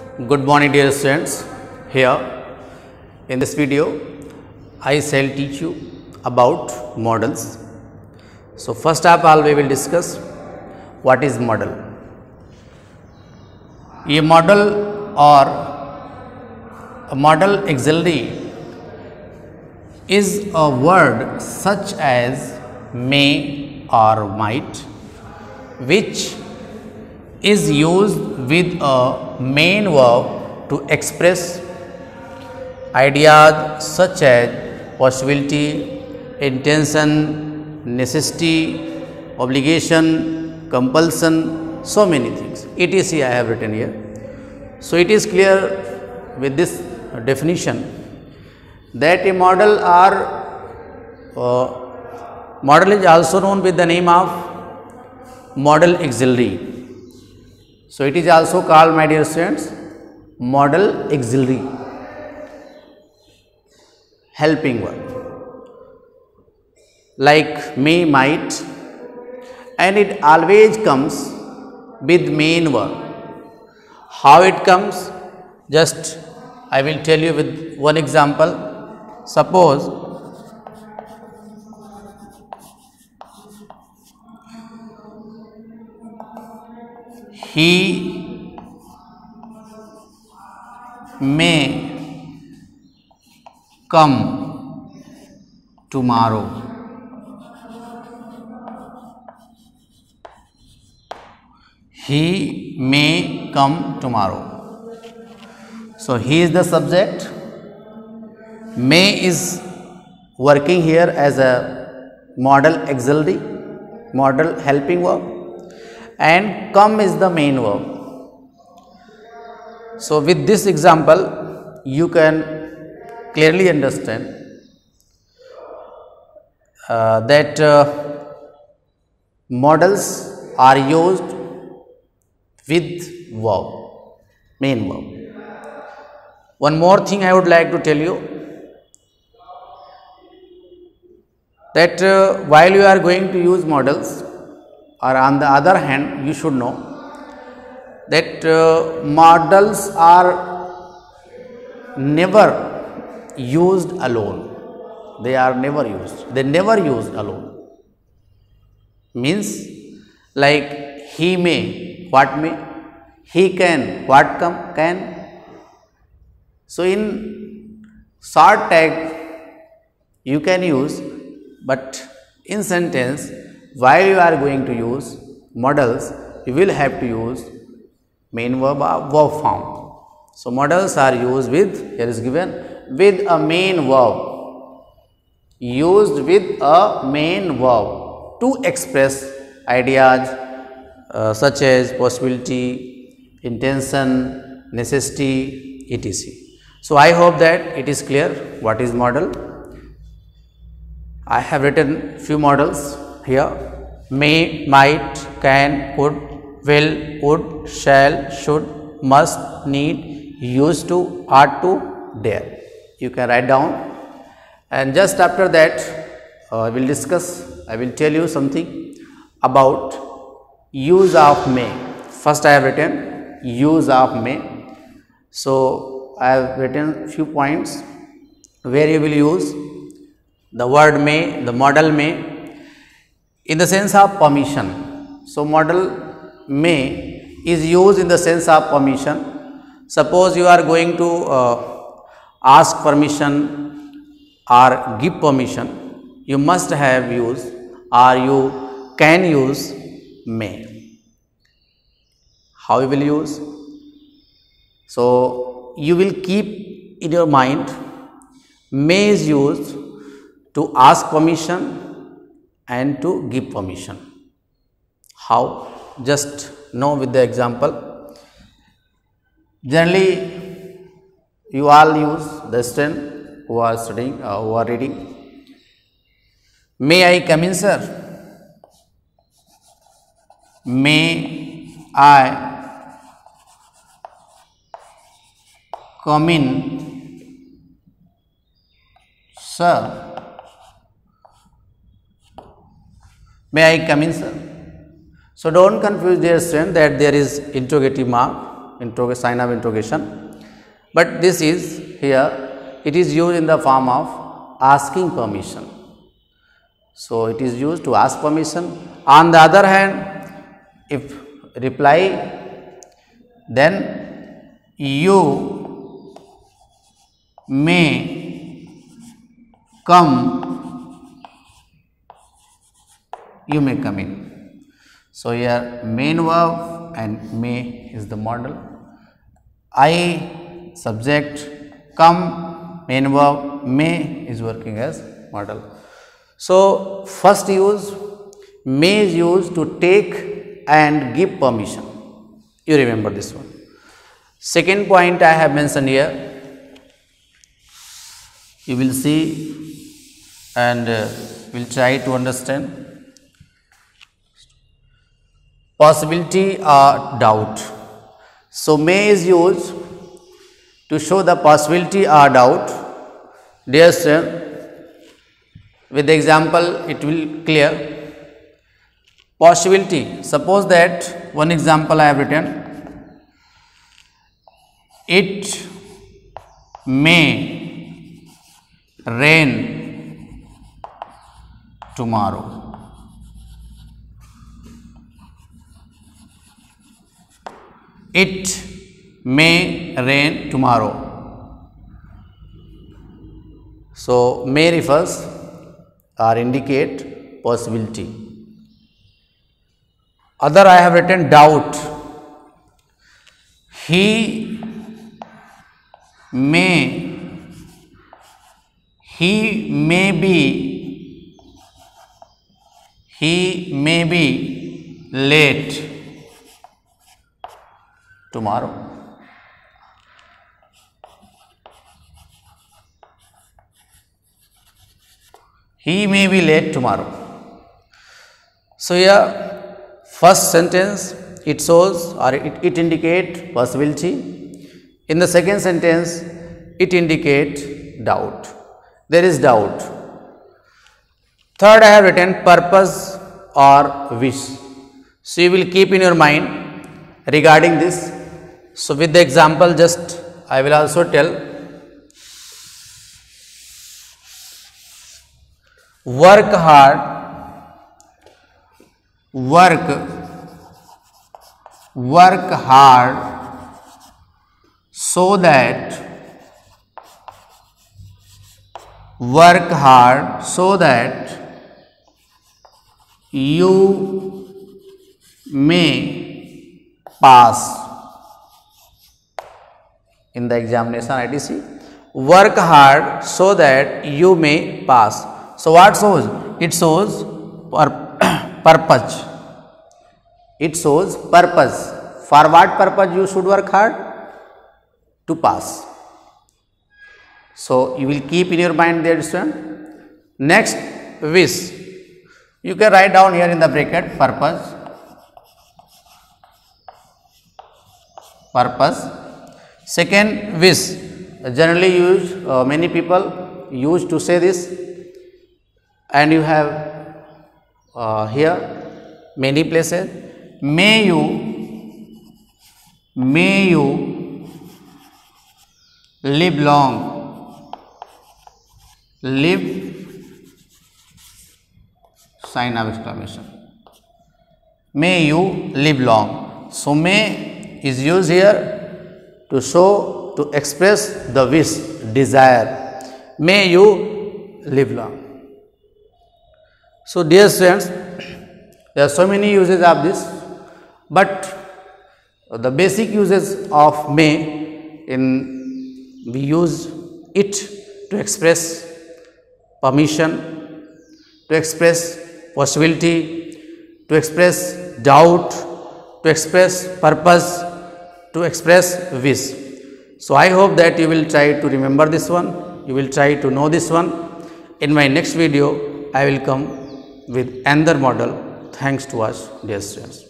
Good morning dear students. Here in this video I shall teach you about models. So first of all we will discuss what is model. A model or a model auxiliary is a word such as may or might which is used with a main verb to express ideas such as possibility, intention, necessity, obligation, compulsion, so many things. etc. I have written here. So it is clear with this definition that a model or model is also known with the name of model auxiliary. So it is also called, my dear students, model auxiliary, helping verb like may, might, and it always comes with main verb. How it comes? Just I will tell you with one example. Suppose he may come tomorrow. He may come tomorrow. So he is the subject. May is working here as a model auxiliary, model helping verb, and come is the main verb. So with this example you can clearly understand that models are used with verb, main verb. One more thing I would like to tell you, that while you are going to use models, or on the other hand you should know that models are never used alone. They are never used. They never used alone. Means like he may, what may, he can, what can. So in short tag you can use, but in sentence while you are going to use models you will have to use main verb or verb form. So models are used with, here is given, with a main verb, used with a main verb to express ideas such as possibility, intention, necessity, etc. So I hope that it is clear what is model. I have written few models here: may, might, can, could, will, would, shall, should, must, need, used to, ought to, dare. You can write down, and just after that I will discuss, I will tell you something about use of may. First I have written use of may. So I have written few points where you will use the word may, the model may, in the sense of permission. So model may is used in the sense of permission. Suppose you are going to ask permission or give permission, you must have used or you can use may. How you will use? So you will keep in your mind may is used to ask permission and to give permission. How? Just know with the example. Generally you all use, the student who are studying, who are reading, may I come in, sir? May I come in, sir? May I come in, sir? So don't confuse, dear student, that there is interrogative mark. sign of interrogation. But this is here, it is used in the form of asking permission. So it is used to ask permission. On the other hand, if reply, then you may come, you may come in. So here main verb and may is the model. I subject, come main verb, may is working as model. So first use, may is used to take and give permission. You remember this one. Second point I have mentioned here, you will see and will try to understand. Possibility or doubt. So may is used to show the possibility or doubt. Dear student, with the example it will clear. Possibility, suppose that one example I have written, it may rain tomorrow. It may rain tomorrow. So may refers or indicate possibility. Other I have written doubt. He may be late tomorrow. He may be late tomorrow. So here first sentence it shows or it indicate possibility. In the second sentence it indicate doubt. There is doubt. Third I have written purpose or wish. So you will keep in your mind regarding this. So with the example just I will also tell. Work hard, work hard so that you may pass in the examination ITC. Work hard so that you may pass. So what shows? It shows purpose. It shows purpose. For what purpose you should work hard? To pass. So you will keep in your mind there, student. Next, wish. You can write down here in the bracket purpose. Purpose. Second, wish. Generally used, many people use to say this. And you have here many places. May you live long. Live, sign of exclamation. May you live long. So may is used here to show, to express the wish, desire. May you live long. So dear students, there are so many uses of this, but the basic uses of may, we use it to express permission, to express possibility, to express doubt, to express purpose, to express wish. So I hope that you will try to remember this one, you will try to know this one. In my next video, I will come with another model. Thanks to us, dear students.